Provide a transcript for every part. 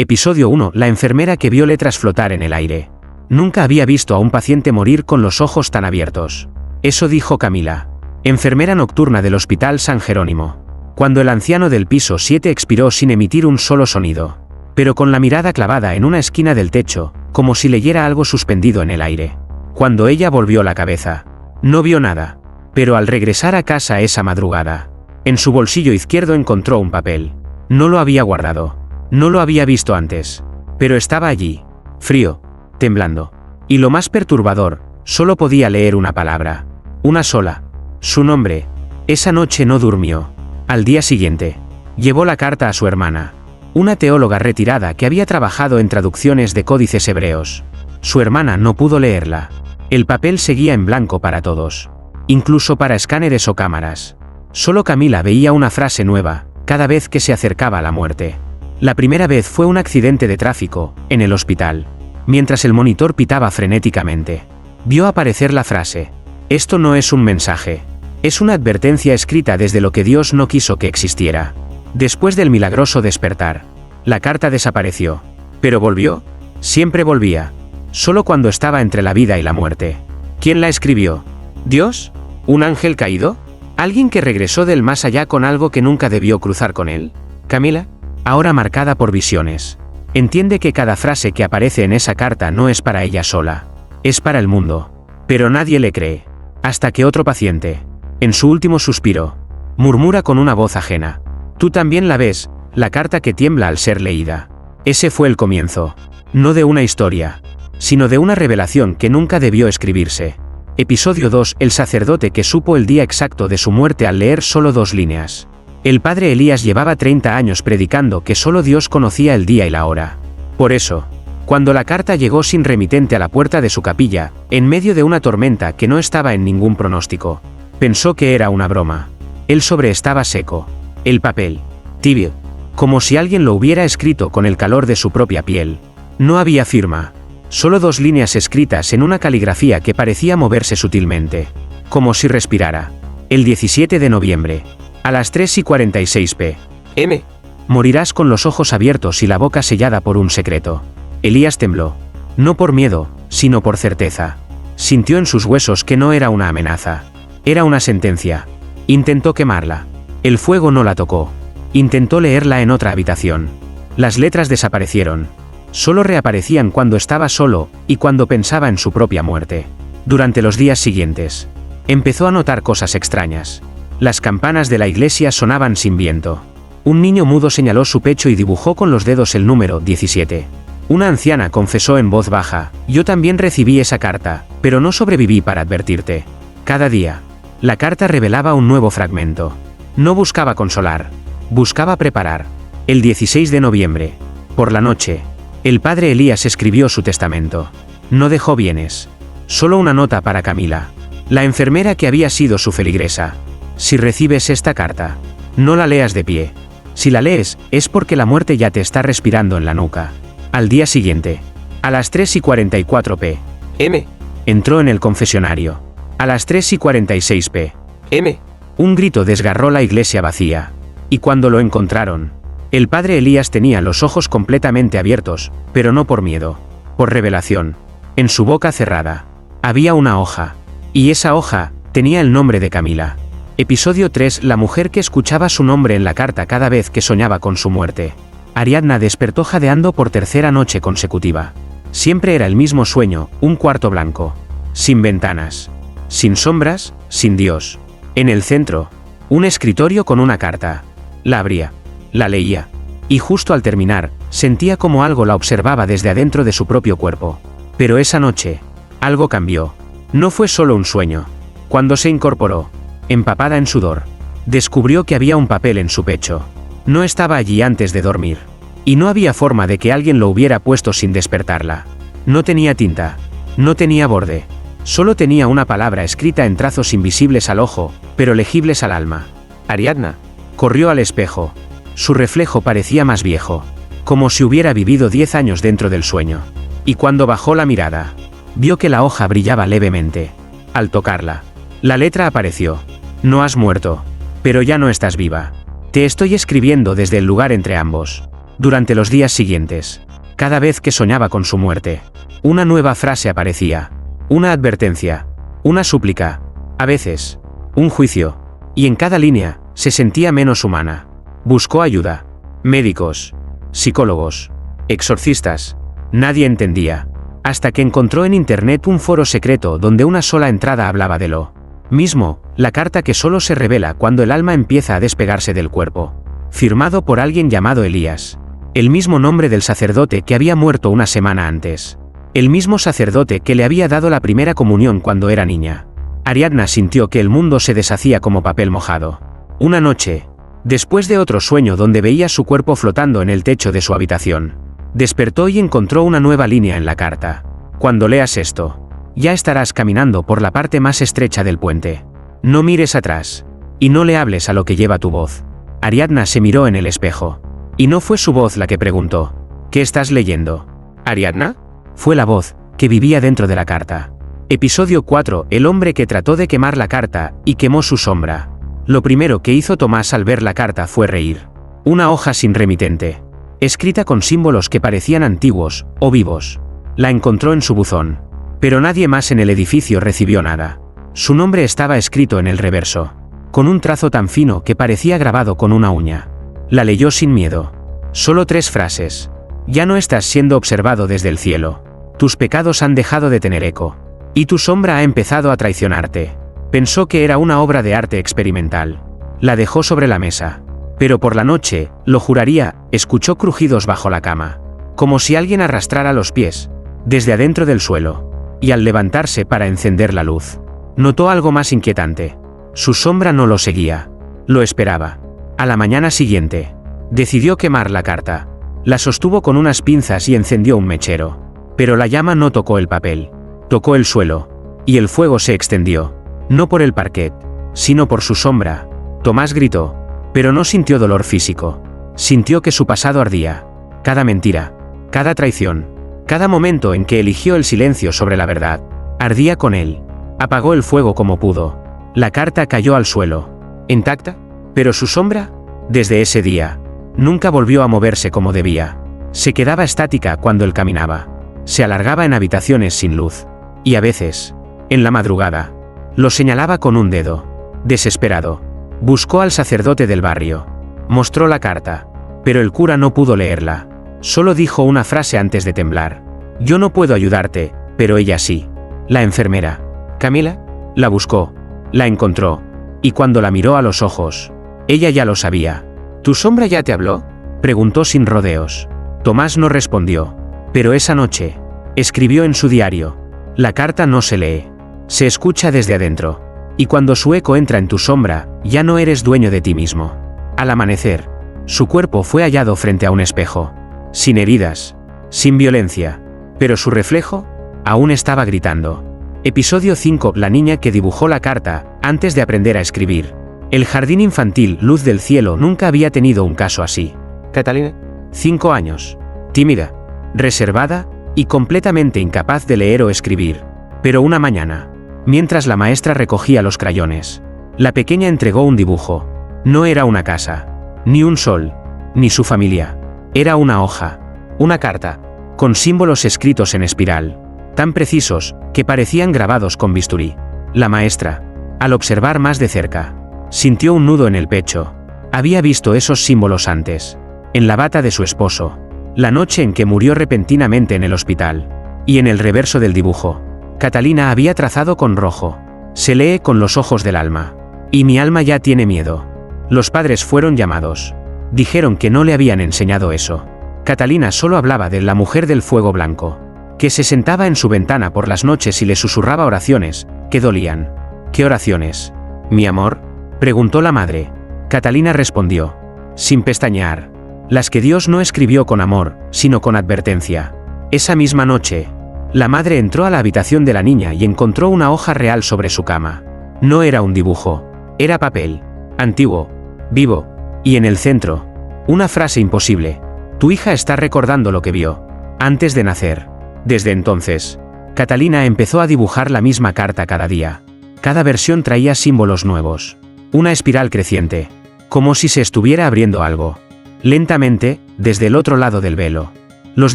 Episodio 1. La enfermera que vio letras flotar en el aire. Nunca había visto a un paciente morir con los ojos tan abiertos. Eso dijo Camila, enfermera nocturna del Hospital San Jerónimo, cuando el anciano del piso 7 expiró sin emitir un solo sonido, pero con la mirada clavada en una esquina del techo, como si leyera algo suspendido en el aire. Cuando ella volvió la cabeza, no vio nada, pero al regresar a casa esa madrugada, en su bolsillo izquierdo encontró un papel. No lo había guardado, no lo había visto antes, pero estaba allí, frío, temblando. Y lo más perturbador, solo podía leer una palabra, una sola, su nombre. Esa noche no durmió. Al día siguiente, llevó la carta a su hermana, una teóloga retirada que había trabajado en traducciones de códices hebreos. Su hermana no pudo leerla. El papel seguía en blanco para todos, incluso para escáneres o cámaras. Solo Camila veía una frase nueva, cada vez que se acercaba a la muerte. La primera vez fue un accidente de tráfico, en el hospital. Mientras el monitor pitaba frenéticamente, vio aparecer la frase: esto no es un mensaje. Es una advertencia escrita desde lo que Dios no quiso que existiera. Después del milagroso despertar, la carta desapareció. Pero volvió. Siempre volvía. Solo cuando estaba entre la vida y la muerte. ¿Quién la escribió? ¿Dios? ¿Un ángel caído? ¿Alguien que regresó del más allá con algo que nunca debió cruzar con él? Camila, ahora marcada por visiones, entiende que cada frase que aparece en esa carta no es para ella sola. Es para el mundo. Pero nadie le cree. Hasta que otro paciente, en su último suspiro, murmura con una voz ajena: tú también la ves, la carta que tiembla al ser leída. Ese fue el comienzo. No de una historia, sino de una revelación que nunca debió escribirse. Episodio 2. El sacerdote que supo el día exacto de su muerte al leer solo 2 líneas. El padre Elías llevaba 30 años predicando que solo Dios conocía el día y la hora. Por eso, cuando la carta llegó sin remitente a la puerta de su capilla, en medio de una tormenta que no estaba en ningún pronóstico, pensó que era una broma. El sobre estaba seco. El papel, tibio, como si alguien lo hubiera escrito con el calor de su propia piel. No había firma. Solo 2 líneas escritas en una caligrafía que parecía moverse sutilmente, como si respirara. El 17 de noviembre, a las 3:46 p.m. Morirás con los ojos abiertos y la boca sellada por un secreto. Elías tembló. No por miedo, sino por certeza. Sintió en sus huesos que no era una amenaza. Era una sentencia. Intentó quemarla. El fuego no la tocó. Intentó leerla en otra habitación. Las letras desaparecieron. Solo reaparecían cuando estaba solo, y cuando pensaba en su propia muerte. Durante los días siguientes, empezó a notar cosas extrañas. Las campanas de la iglesia sonaban sin viento. Un niño mudo señaló su pecho y dibujó con los dedos el número 17. Una anciana confesó en voz baja: yo también recibí esa carta, pero no sobreviví para advertirte. Cada día, la carta revelaba un nuevo fragmento. No buscaba consolar, buscaba preparar. El 16 de noviembre, por la noche, el padre Elías escribió su testamento. No dejó bienes. Solo una nota para Camila, la enfermera que había sido su feligresa. Si recibes esta carta, no la leas de pie. Si la lees, es porque la muerte ya te está respirando en la nuca. Al día siguiente, a las 3:44 p.m., entró en el confesionario. A las 3:46 p.m., un grito desgarró la iglesia vacía. Y cuando lo encontraron, el padre Elías tenía los ojos completamente abiertos, pero no por miedo, por revelación. En su boca cerrada, había una hoja. Y esa hoja tenía el nombre de Camila. Episodio 3. La mujer que escuchaba su nombre en la carta cada vez que soñaba con su muerte. Ariadna despertó jadeando por tercera noche consecutiva. Siempre era el mismo sueño, un cuarto blanco, sin ventanas, sin sombras, sin Dios. En el centro, un escritorio con una carta. La abría. La leía. Y justo al terminar, sentía como algo la observaba desde adentro de su propio cuerpo. Pero esa noche, algo cambió. No fue solo un sueño. Cuando se incorporó, empapada en sudor, descubrió que había un papel en su pecho. No estaba allí antes de dormir. Y no había forma de que alguien lo hubiera puesto sin despertarla. No tenía tinta. No tenía borde. Solo tenía una palabra escrita en trazos invisibles al ojo, pero legibles al alma. Ariadna. Corrió al espejo. Su reflejo parecía más viejo, como si hubiera vivido 10 años dentro del sueño. Y cuando bajó la mirada, vio que la hoja brillaba levemente. Al tocarla, la letra apareció. No has muerto, pero ya no estás viva. Te estoy escribiendo desde el lugar entre ambos. Durante los días siguientes, cada vez que soñaba con su muerte, una nueva frase aparecía, una advertencia, una súplica, a veces, un juicio, y en cada línea, se sentía menos humana. Buscó ayuda. Médicos, psicólogos, exorcistas, nadie entendía, hasta que encontró en internet un foro secreto donde una sola entrada hablaba de lo mismo, la carta que solo se revela cuando el alma empieza a despegarse del cuerpo. Firmado por alguien llamado Elías. El mismo nombre del sacerdote que había muerto una semana antes. El mismo sacerdote que le había dado la primera comunión cuando era niña. Ariadna sintió que el mundo se deshacía como papel mojado. Una noche, después de otro sueño donde veía su cuerpo flotando en el techo de su habitación, despertó y encontró una nueva línea en la carta. Cuando leas esto, ya estarás caminando por la parte más estrecha del puente. No mires atrás, y no le hables a lo que lleva tu voz. Ariadna se miró en el espejo, y no fue su voz la que preguntó, ¿qué estás leyendo? ¿Ariadna? Fue la voz, que vivía dentro de la carta. Episodio 4. El hombre que trató de quemar la carta, y quemó su sombra. Lo primero que hizo Tomás al ver la carta fue reír. Una hoja sin remitente, escrita con símbolos que parecían antiguos, o vivos. La encontró en su buzón. Pero nadie más en el edificio recibió nada. Su nombre estaba escrito en el reverso, con un trazo tan fino que parecía grabado con una uña. La leyó sin miedo. Solo 3 frases. Ya no estás siendo observado desde el cielo. Tus pecados han dejado de tener eco. Y tu sombra ha empezado a traicionarte. Pensó que era una obra de arte experimental. La dejó sobre la mesa. Pero por la noche, lo juraría, escuchó crujidos bajo la cama. Como si alguien arrastrara los pies, desde adentro del suelo. Y al levantarse para encender la luz, notó algo más inquietante. Su sombra no lo seguía. Lo esperaba. A la mañana siguiente, decidió quemar la carta. La sostuvo con unas pinzas y encendió un mechero. Pero la llama no tocó el papel. Tocó el suelo. Y el fuego se extendió. No por el parquet, sino por su sombra. Tomás gritó. Pero no sintió dolor físico. Sintió que su pasado ardía. Cada mentira, cada traición, cada momento en que eligió el silencio sobre la verdad, ardía con él. Apagó el fuego como pudo. La carta cayó al suelo. ¿Intacta? Pero su sombra, desde ese día, nunca volvió a moverse como debía. Se quedaba estática cuando él caminaba. Se alargaba en habitaciones sin luz. Y a veces, en la madrugada, lo señalaba con un dedo. Desesperado, buscó al sacerdote del barrio. Mostró la carta. Pero el cura no pudo leerla. Solo dijo una frase antes de temblar. Yo no puedo ayudarte, pero ella sí. La enfermera, Camila, la buscó. La encontró. Y cuando la miró a los ojos, ella ya lo sabía. ¿Tu sombra ya te habló?, preguntó sin rodeos. Tomás no respondió. Pero esa noche, escribió en su diario. La carta no se lee. Se escucha desde adentro. Y cuando su eco entra en tu sombra, ya no eres dueño de ti mismo. Al amanecer, su cuerpo fue hallado frente a un espejo. Sin heridas, sin violencia. Pero su reflejo, aún estaba gritando. Episodio 5. La niña que dibujó la carta, antes de aprender a escribir. El jardín infantil Luz del Cielo nunca había tenido un caso así. Catalina, 5 años. Tímida, reservada, y completamente incapaz de leer o escribir. Pero una mañana, mientras la maestra recogía los crayones, la pequeña entregó un dibujo. No era una casa, ni un sol, ni su familia. Era una hoja, una carta, con símbolos escritos en espiral, tan precisos, que parecían grabados con bisturí. La maestra, al observar más de cerca, sintió un nudo en el pecho. Había visto esos símbolos antes, en la bata de su esposo, la noche en que murió repentinamente en el hospital. Y en el reverso del dibujo, Catalina había trazado con rojo. Se lee con los ojos del alma. Y mi alma ya tiene miedo. Los padres fueron llamados. Dijeron que no le habían enseñado eso. Catalina solo hablaba de la mujer del fuego blanco, que se sentaba en su ventana por las noches y le susurraba oraciones, que dolían. ¿Qué oraciones? ¿Mi amor?, preguntó la madre. Catalina respondió, sin pestañear, las que Dios no escribió con amor, sino con advertencia. Esa misma noche, la madre entró a la habitación de la niña y encontró una hoja real sobre su cama. No era un dibujo, era papel, antiguo, vivo, y en el centro, una frase imposible. Tu hija está recordando lo que vio antes de nacer. Desde entonces, Catalina empezó a dibujar la misma carta cada día. Cada versión traía símbolos nuevos. Una espiral creciente, como si se estuviera abriendo algo. Lentamente, desde el otro lado del velo. Los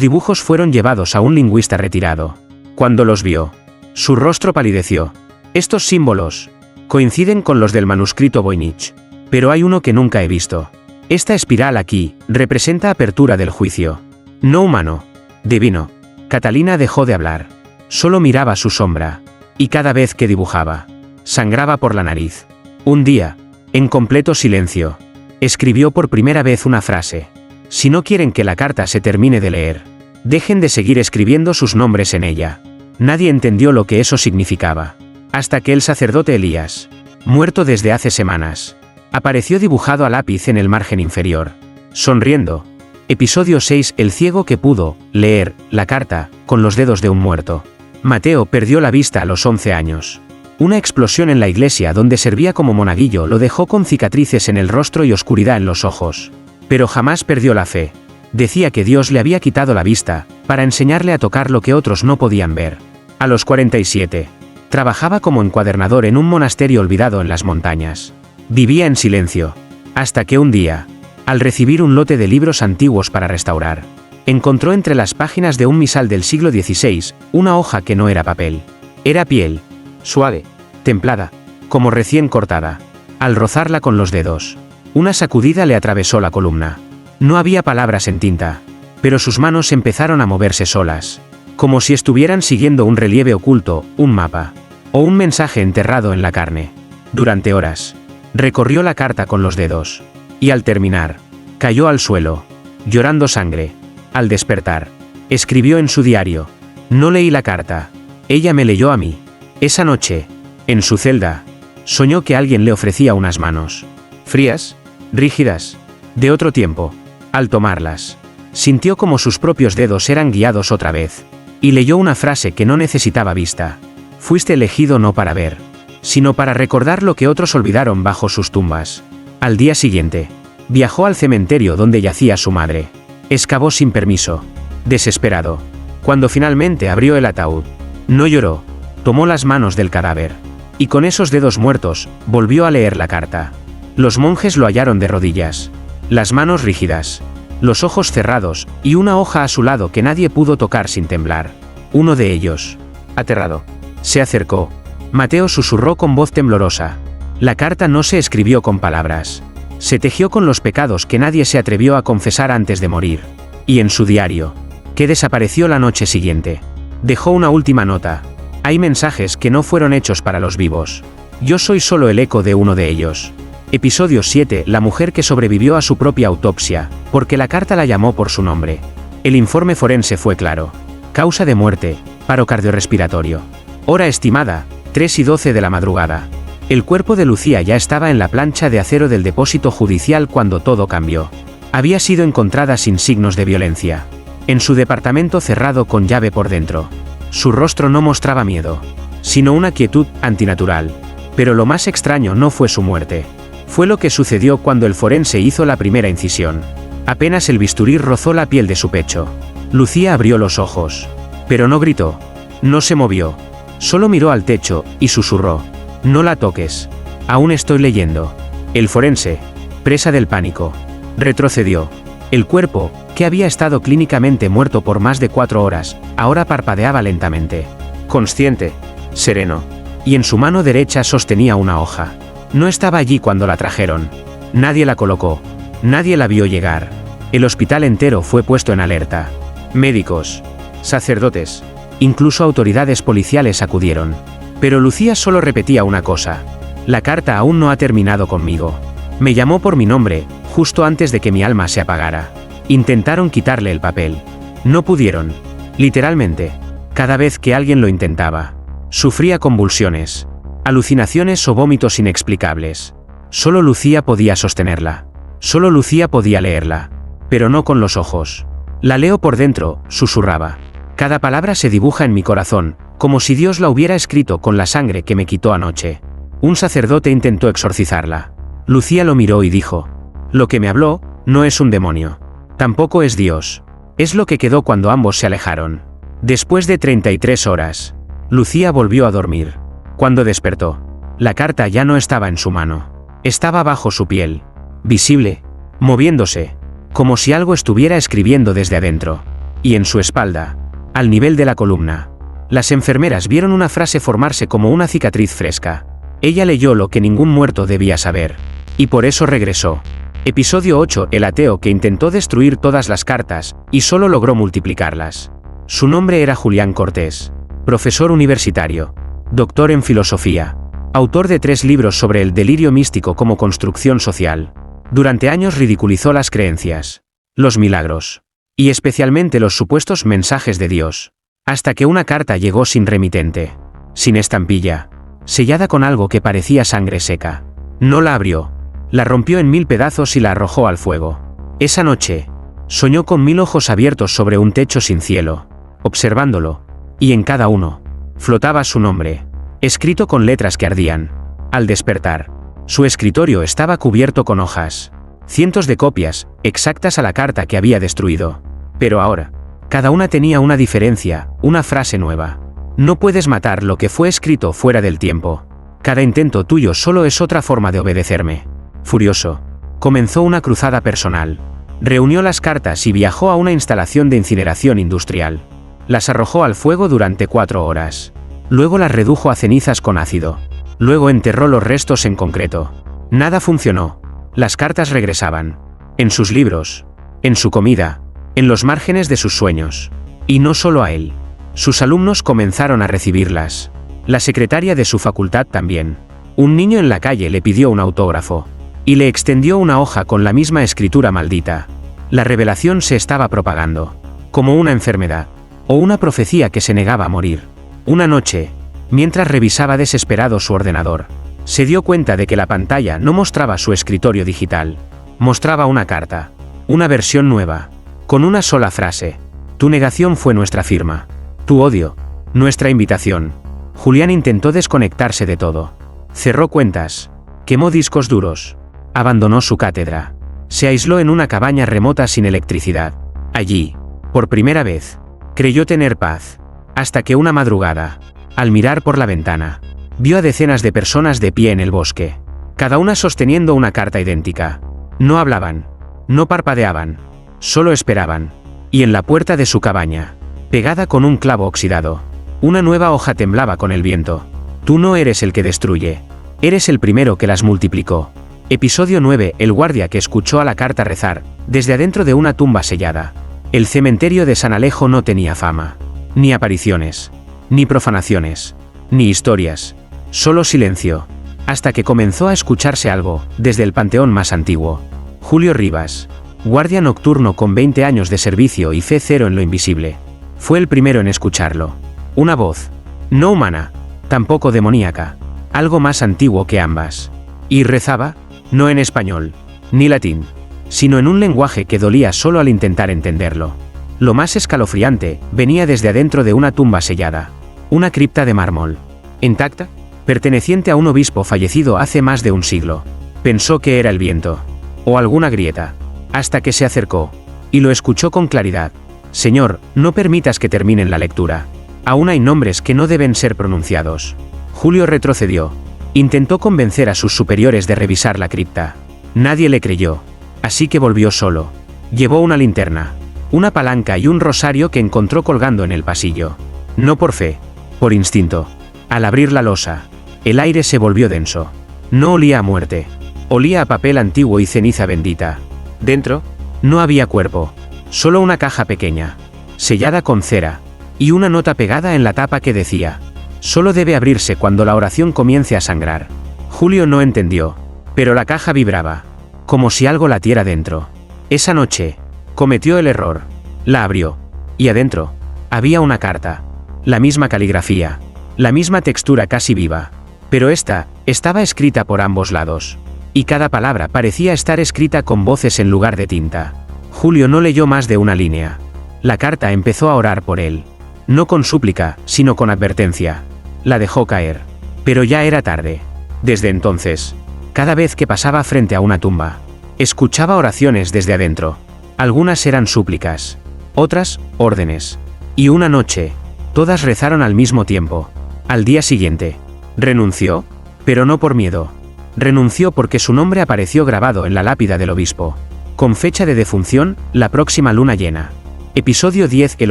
dibujos fueron llevados a un lingüista retirado. Cuando los vio, su rostro palideció. Estos símbolos coinciden con los del manuscrito Voynich, pero hay uno que nunca he visto. Esta espiral aquí representa apertura del juicio. No humano, divino. Catalina dejó de hablar. Solo miraba su sombra. Y cada vez que dibujaba, sangraba por la nariz. Un día, en completo silencio, escribió por primera vez una frase. Si no quieren que la carta se termine de leer, dejen de seguir escribiendo sus nombres en ella. Nadie entendió lo que eso significaba. Hasta que el sacerdote Elías, muerto desde hace semanas, apareció dibujado a lápiz en el margen inferior. Sonriendo. Episodio 6. El ciego que pudo leer la carta con los dedos de un muerto. Mateo perdió la vista a los 11 años. Una explosión en la iglesia donde servía como monaguillo lo dejó con cicatrices en el rostro y oscuridad en los ojos. Pero jamás perdió la fe. Decía que Dios le había quitado la vista, para enseñarle a tocar lo que otros no podían ver. A los 47. Trabajaba como encuadernador en un monasterio olvidado en las montañas. Vivía en silencio. Hasta que un día, al recibir un lote de libros antiguos para restaurar, encontró entre las páginas de un misal del siglo XVI, una hoja que no era papel. Era piel. Suave, templada, como recién cortada. Al rozarla con los dedos, una sacudida le atravesó la columna. No había palabras en tinta, pero sus manos empezaron a moverse solas, como si estuvieran siguiendo un relieve oculto, un mapa, o un mensaje enterrado en la carne. Durante horas, recorrió la carta con los dedos, y al terminar, cayó al suelo, llorando sangre. Al despertar, escribió en su diario: no leí la carta, ella me leyó a mí. Esa noche, en su celda, soñó que alguien le ofrecía unas manos, frías, rígidas, de otro tiempo. Al tomarlas, sintió como sus propios dedos eran guiados otra vez, y leyó una frase que no necesitaba vista. Fuiste elegido no para ver, sino para recordar lo que otros olvidaron bajo sus tumbas. Al día siguiente, viajó al cementerio donde yacía su madre. Excavó sin permiso, desesperado. Cuando finalmente abrió el ataúd, no lloró. Tomó las manos del cadáver, y con esos dedos muertos, volvió a leer la carta. Los monjes lo hallaron de rodillas, las manos rígidas, los ojos cerrados, y una hoja a su lado que nadie pudo tocar sin temblar. Uno de ellos, aterrado, se acercó. Mateo susurró con voz temblorosa. La carta no se escribió con palabras. Se tejió con los pecados que nadie se atrevió a confesar antes de morir. Y en su diario, que desapareció la noche siguiente, dejó una última nota. Hay mensajes que no fueron hechos para los vivos. Yo soy solo el eco de uno de ellos. Episodio 7. La mujer que sobrevivió a su propia autopsia, porque la carta la llamó por su nombre. El informe forense fue claro. Causa de muerte, paro cardiorrespiratorio. Hora estimada, 3:12 de la madrugada. El cuerpo de Lucía ya estaba en la plancha de acero del depósito judicial cuando todo cambió. Había sido encontrada sin signos de violencia, en su departamento cerrado con llave por dentro. Su rostro no mostraba miedo, sino una quietud antinatural. Pero lo más extraño no fue su muerte. Fue lo que sucedió cuando el forense hizo la primera incisión. Apenas el bisturí rozó la piel de su pecho, Lucía abrió los ojos. Pero no gritó. No se movió. Solo miró al techo, y susurró: no la toques. Aún estoy leyendo. El forense, presa del pánico, retrocedió. El cuerpo, que había estado clínicamente muerto por más de 4 horas, ahora parpadeaba lentamente. Consciente, sereno. Y en su mano derecha sostenía una hoja. No estaba allí cuando la trajeron. Nadie la colocó. Nadie la vio llegar. El hospital entero fue puesto en alerta. Médicos, sacerdotes, incluso autoridades policiales acudieron. Pero Lucía solo repetía una cosa: la carta aún no ha terminado conmigo. Me llamó por mi nombre, justo antes de que mi alma se apagara. Intentaron quitarle el papel. No pudieron. Literalmente. Cada vez que alguien lo intentaba, sufría convulsiones, alucinaciones o vómitos inexplicables. Solo Lucía podía sostenerla. Solo Lucía podía leerla. Pero no con los ojos. La leo por dentro, susurraba. Cada palabra se dibuja en mi corazón, como si Dios la hubiera escrito con la sangre que me quitó anoche. Un sacerdote intentó exorcizarla. Lucía lo miró y dijo: lo que me habló, no es un demonio. Tampoco es Dios. Es lo que quedó cuando ambos se alejaron. Después de 33 horas, Lucía volvió a dormir. Cuando despertó, la carta ya no estaba en su mano. Estaba bajo su piel, visible, moviéndose, como si algo estuviera escribiendo desde adentro. Y en su espalda, al nivel de la columna, las enfermeras vieron una frase formarse como una cicatriz fresca. Ella leyó lo que ningún muerto debía saber. Y por eso regresó. Episodio 8. El ateo que intentó destruir todas las cartas, y solo logró multiplicarlas. Su nombre era Julián Cortés. Profesor universitario. Doctor en filosofía. Autor de 3 libros sobre el delirio místico como construcción social. Durante años ridiculizó las creencias, los milagros, y especialmente los supuestos mensajes de Dios. Hasta que una carta llegó sin remitente, sin estampilla, sellada con algo que parecía sangre seca. No la abrió. La rompió en 1000 pedazos y la arrojó al fuego. Esa noche, soñó con 1000 ojos abiertos sobre un techo sin cielo, observándolo, y en cada uno, flotaba su nombre, escrito con letras que ardían. Al despertar, su escritorio estaba cubierto con hojas, cientos de copias, exactas a la carta que había destruido. Pero ahora, cada una tenía una diferencia, una frase nueva. No puedes matar lo que fue escrito fuera del tiempo. Cada intento tuyo solo es otra forma de obedecerme. Furioso, comenzó una cruzada personal. Reunió las cartas y viajó a una instalación de incineración industrial. Las arrojó al fuego durante 4 horas. Luego las redujo a cenizas con ácido. Luego enterró los restos en concreto. Nada funcionó. Las cartas regresaban. En sus libros. En su comida. En los márgenes de sus sueños. Y no solo a él. Sus alumnos comenzaron a recibirlas. La secretaria de su facultad también. Un niño en la calle le pidió un autógrafo. Y le extendió una hoja con la misma escritura maldita. La revelación se estaba propagando. Como una enfermedad. O una profecía que se negaba a morir. Una noche, mientras revisaba desesperado su ordenador, se dio cuenta de que la pantalla no mostraba su escritorio digital. Mostraba una carta. Una versión nueva. Con una sola frase. Tu negación fue nuestra firma. Tu odio, nuestra invitación. Julián intentó desconectarse de todo. Cerró cuentas. Quemó discos duros. Abandonó su cátedra. Se aisló en una cabaña remota sin electricidad. Allí, por primera vez, creyó tener paz. Hasta que una madrugada, al mirar por la ventana, vio a decenas de personas de pie en el bosque. Cada una sosteniendo una carta idéntica. No hablaban. No parpadeaban. Solo esperaban. Y en la puerta de su cabaña, pegada con un clavo oxidado, una nueva hoja temblaba con el viento. Tú no eres el que destruye. Eres el primero que las multiplicó. Episodio 9. El guardia que escuchó a la carta rezar, desde adentro de una tumba sellada. El cementerio de San Alejo no tenía fama. Ni apariciones. Ni profanaciones. Ni historias. Solo silencio. Hasta que comenzó a escucharse algo, desde el panteón más antiguo. Julio Rivas. Guardia nocturno con 20 años de servicio y fe cero en lo invisible. Fue el primero en escucharlo. Una voz. No humana. Tampoco demoníaca. Algo más antiguo que ambas. Y rezaba, no en español, ni latín, sino en un lenguaje que dolía solo al intentar entenderlo. Lo más escalofriante, venía desde adentro de una tumba sellada. Una cripta de mármol. Intacta, perteneciente a un obispo fallecido hace más de un siglo. Pensó que era el viento. O alguna grieta. Hasta que se acercó. Y lo escuchó con claridad. Señor, no permitas que terminen la lectura. Aún hay nombres que no deben ser pronunciados. Julio retrocedió. Intentó convencer a sus superiores de revisar la cripta. Nadie le creyó. Así que volvió solo. Llevó una linterna, una palanca y un rosario que encontró colgando en el pasillo. No por fe, por instinto. Al abrir la losa, el aire se volvió denso. No olía a muerte. Olía a papel antiguo y ceniza bendita. Dentro, no había cuerpo. Solo una caja pequeña, sellada con cera, y una nota pegada en la tapa que decía: solo debe abrirse cuando la oración comience a sangrar. Julio no entendió, pero la caja vibraba, como si algo latiera dentro. Esa noche, cometió el error. La abrió, y adentro, había una carta. La misma caligrafía, la misma textura casi viva. Pero esta, estaba escrita por ambos lados. Y cada palabra parecía estar escrita con voces en lugar de tinta. Julio no leyó más de una línea. La carta empezó a orar por él. No con súplica, sino con advertencia. La dejó caer. Pero ya era tarde. Desde entonces, cada vez que pasaba frente a una tumba, escuchaba oraciones desde adentro. Algunas eran súplicas. Otras, órdenes. Y una noche, todas rezaron al mismo tiempo. Al día siguiente, renunció, pero no por miedo. Renunció porque su nombre apareció grabado en la lápida del obispo. Con fecha de defunción, la próxima luna llena. Episodio 10. El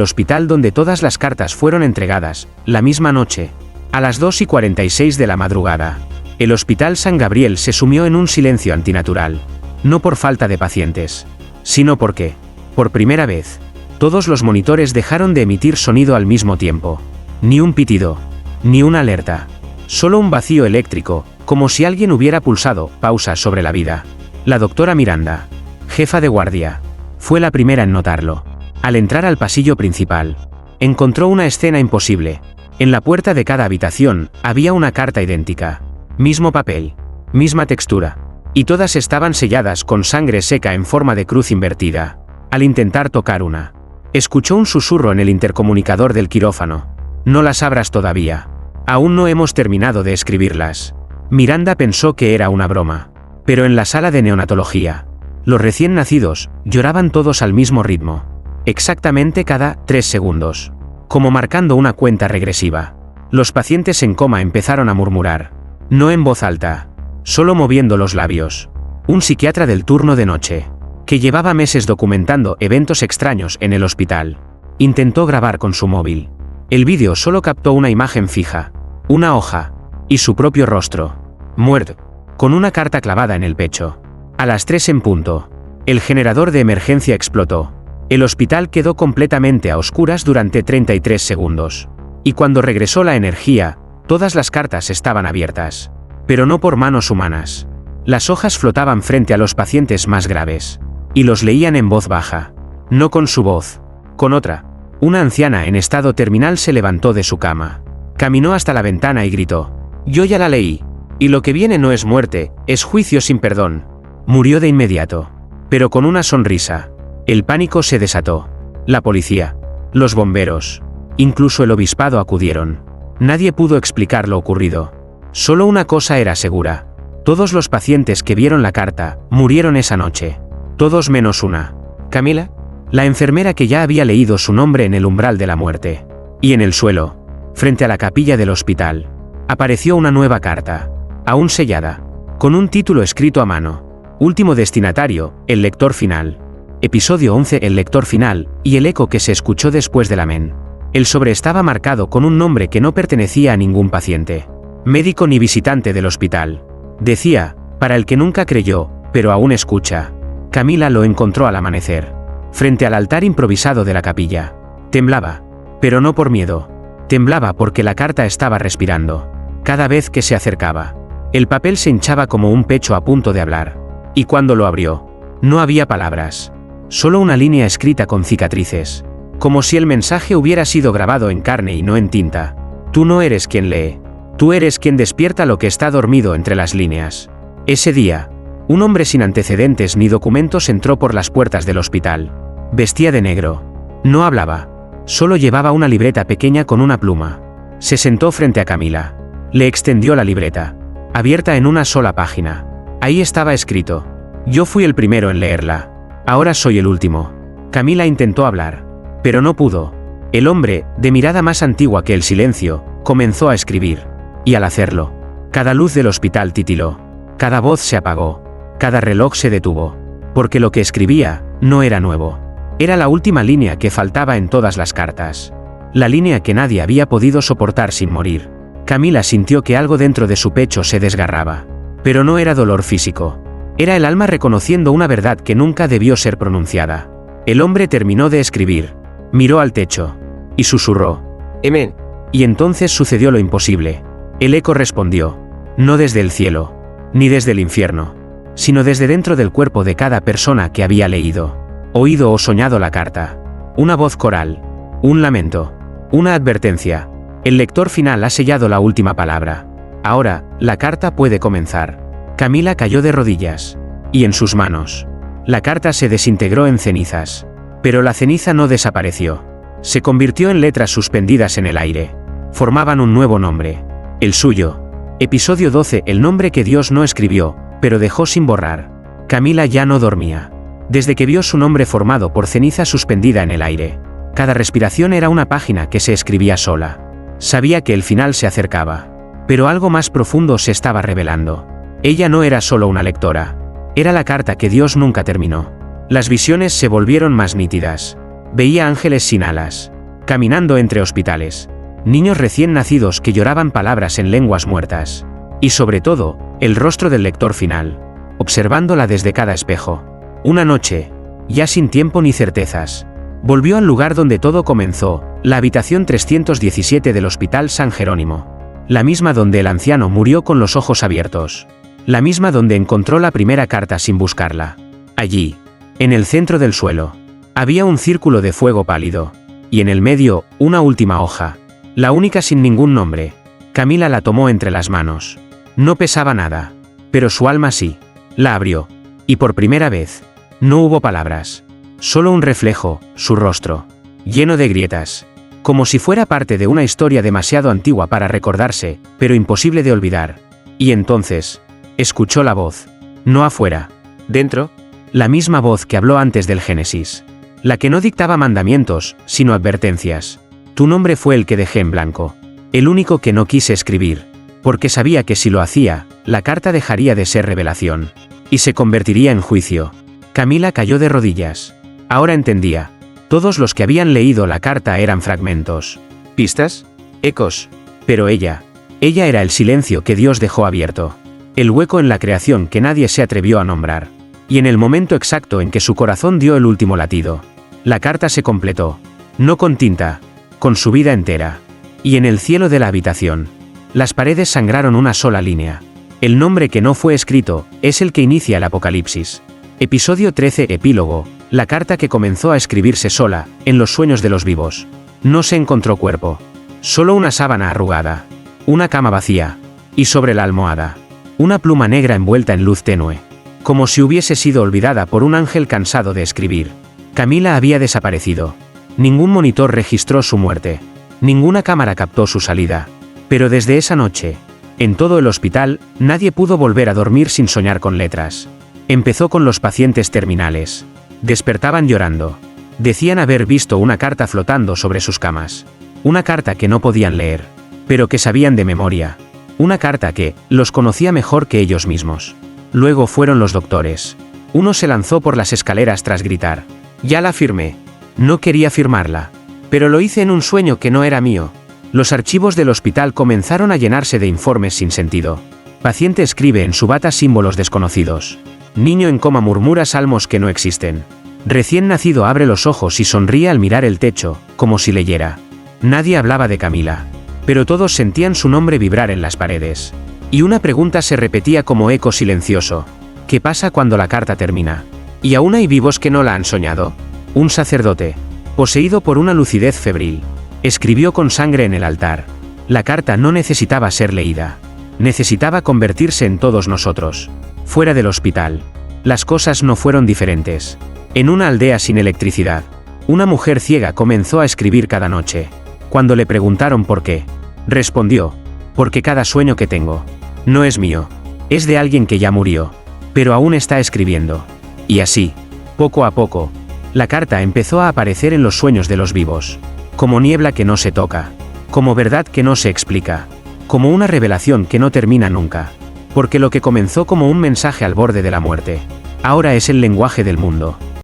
hospital donde todas las cartas fueron entregadas, la misma noche. A las 2:46 de la madrugada. El Hospital San Gabriel se sumió en un silencio antinatural. No por falta de pacientes, sino porque, por primera vez, todos los monitores dejaron de emitir sonido al mismo tiempo. Ni un pitido, ni una alerta. Solo un vacío eléctrico, como si alguien hubiera pulsado pausa sobre la vida. La doctora Miranda, jefa de guardia, fue la primera en notarlo. Al entrar al pasillo principal, encontró una escena imposible. En la puerta de cada habitación había una carta idéntica. Mismo papel, misma textura. Y todas estaban selladas con sangre seca en forma de cruz invertida. Al intentar tocar una, escuchó un susurro en el intercomunicador del quirófano. No las abras todavía. Aún no hemos terminado de escribirlas. Miranda pensó que era una broma. Pero en la sala de neonatología, los recién nacidos lloraban todos al mismo ritmo. Exactamente cada 3 segundos. Como marcando una cuenta regresiva. Los pacientes en coma empezaron a murmurar. No en voz alta, solo moviendo los labios. Un psiquiatra del turno de noche, que llevaba meses documentando eventos extraños en el hospital, intentó grabar con su móvil. El vídeo solo captó una imagen fija, una hoja, y su propio rostro, muerto, con una carta clavada en el pecho. A las 3 en punto, el generador de emergencia explotó. El hospital quedó completamente a oscuras durante 33 segundos. Y cuando regresó la energía, todas las cartas estaban abiertas. Pero no por manos humanas. Las hojas flotaban frente a los pacientes más graves. Y los leían en voz baja. No con su voz. Con otra. Una anciana en estado terminal se levantó de su cama. Caminó hasta la ventana y gritó. Yo ya la leí. Y lo que viene no es muerte, es juicio sin perdón. Murió de inmediato. Pero con una sonrisa. El pánico se desató. La policía, los bomberos, incluso el obispado acudieron. Nadie pudo explicar lo ocurrido. Solo una cosa era segura. Todos los pacientes que vieron la carta murieron esa noche. Todos menos una. Camila, la enfermera que ya había leído su nombre en el umbral de la muerte. Y en el suelo, frente a la capilla del hospital, apareció una nueva carta, aún sellada, con un título escrito a mano. Último destinatario, el lector final. Episodio 11. El lector final, y el eco que se escuchó después del amén. El sobre estaba marcado con un nombre que no pertenecía a ningún paciente, médico ni visitante del hospital. Decía, para el que nunca creyó, pero aún escucha. Camila lo encontró al amanecer, frente al altar improvisado de la capilla. Temblaba, pero no por miedo. Temblaba porque la carta estaba respirando. Cada vez que se acercaba, el papel se hinchaba como un pecho a punto de hablar. Y cuando lo abrió, no había palabras. Solo una línea escrita con cicatrices. Como si el mensaje hubiera sido grabado en carne y no en tinta. Tú no eres quien lee. Tú eres quien despierta lo que está dormido entre las líneas. Ese día, un hombre sin antecedentes ni documentos entró por las puertas del hospital. Vestía de negro. No hablaba. Solo llevaba una libreta pequeña con una pluma. Se sentó frente a Camila. Le extendió la libreta, abierta en una sola página. Ahí estaba escrito. Yo fui el primero en leerla. Ahora soy el último. Camila intentó hablar, pero no pudo. El hombre, de mirada más antigua que el silencio, comenzó a escribir. Y al hacerlo, cada luz del hospital titiló. Cada voz se apagó. Cada reloj se detuvo. Porque lo que escribía no era nuevo. Era la última línea que faltaba en todas las cartas. La línea que nadie había podido soportar sin morir. Camila sintió que algo dentro de su pecho se desgarraba. Pero no era dolor físico. Era el alma reconociendo una verdad que nunca debió ser pronunciada. El hombre terminó de escribir. Miró al techo. Y susurró. Amén. Y entonces sucedió lo imposible. El eco respondió. No desde el cielo. Ni desde el infierno. Sino desde dentro del cuerpo de cada persona que había leído, oído o soñado la carta. Una voz coral. Un lamento. Una advertencia. El lector final ha sellado la última palabra. Ahora, la carta puede comenzar. Camila cayó de rodillas. Y en sus manos, la carta se desintegró en cenizas. Pero la ceniza no desapareció. Se convirtió en letras suspendidas en el aire. Formaban un nuevo nombre. El suyo. Episodio 12. El nombre que Dios no escribió, pero dejó sin borrar. Camila ya no dormía. Desde que vio su nombre formado por ceniza suspendida en el aire. Cada respiración era una página que se escribía sola. Sabía que el final se acercaba. Pero algo más profundo se estaba revelando. Ella no era solo una lectora. Era la carta que Dios nunca terminó. Las visiones se volvieron más nítidas. Veía ángeles sin alas, caminando entre hospitales, niños recién nacidos que lloraban palabras en lenguas muertas, y sobre todo, el rostro del lector final, observándola desde cada espejo. Una noche, ya sin tiempo ni certezas, volvió al lugar donde todo comenzó, la habitación 317 del Hospital San Jerónimo. La misma donde el anciano murió con los ojos abiertos. La misma donde encontró la primera carta sin buscarla. Allí, en el centro del suelo, había un círculo de fuego pálido, y en el medio, una última hoja, la única sin ningún nombre. Camila la tomó entre las manos. No pesaba nada, pero su alma sí. La abrió, y por primera vez, no hubo palabras, solo un reflejo, su rostro, lleno de grietas, como si fuera parte de una historia demasiado antigua para recordarse, pero imposible de olvidar. Y entonces, escuchó la voz, no afuera, dentro, la misma voz que habló antes del Génesis, la que no dictaba mandamientos, sino advertencias. Tu nombre fue el que dejé en blanco, el único que no quise escribir, porque sabía que si lo hacía, la carta dejaría de ser revelación, y se convertiría en juicio. Camila cayó de rodillas. Ahora entendía. Todos los que habían leído la carta eran fragmentos, pistas, ecos, pero ella era el silencio que Dios dejó abierto, el hueco en la creación que nadie se atrevió a nombrar. Y en el momento exacto en que su corazón dio el último latido, la carta se completó, no con tinta, con su vida entera. Y en el cielo de la habitación, las paredes sangraron una sola línea. El nombre que no fue escrito es el que inicia el Apocalipsis. Episodio 13, epílogo. La carta que comenzó a escribirse sola, en los sueños de los vivos. No se encontró cuerpo. Solo una sábana arrugada. Una cama vacía. Y sobre la almohada, una pluma negra envuelta en luz tenue. Como si hubiese sido olvidada por un ángel cansado de escribir. Camila había desaparecido. Ningún monitor registró su muerte. Ninguna cámara captó su salida. Pero desde esa noche, en todo el hospital, nadie pudo volver a dormir sin soñar con letras. Empezó con los pacientes terminales. Despertaban llorando. Decían haber visto una carta flotando sobre sus camas. Una carta que no podían leer, pero que sabían de memoria. Una carta que los conocía mejor que ellos mismos. Luego fueron los doctores. Uno se lanzó por las escaleras tras gritar. Ya la firmé. No quería firmarla. Pero lo hice en un sueño que no era mío. Los archivos del hospital comenzaron a llenarse de informes sin sentido. Paciente escribe en su bata símbolos desconocidos. Niño en coma murmura salmos que no existen. Recién nacido abre los ojos y sonríe al mirar el techo, como si leyera. Nadie hablaba de Camila. Pero todos sentían su nombre vibrar en las paredes. Y una pregunta se repetía como eco silencioso. ¿Qué pasa cuando la carta termina? ¿Y aún hay vivos que no la han soñado? Un sacerdote, poseído por una lucidez febril, escribió con sangre en el altar. La carta no necesitaba ser leída. Necesitaba convertirse en todos nosotros. Fuera del hospital, las cosas no fueron diferentes. En una aldea sin electricidad, una mujer ciega comenzó a escribir cada noche. Cuando le preguntaron por qué, respondió, porque cada sueño que tengo, no es mío, es de alguien que ya murió, pero aún está escribiendo. Y así, poco a poco, la carta empezó a aparecer en los sueños de los vivos, como niebla que no se toca, como verdad que no se explica, como una revelación que no termina nunca. Porque lo que comenzó como un mensaje al borde de la muerte, ahora es el lenguaje del mundo.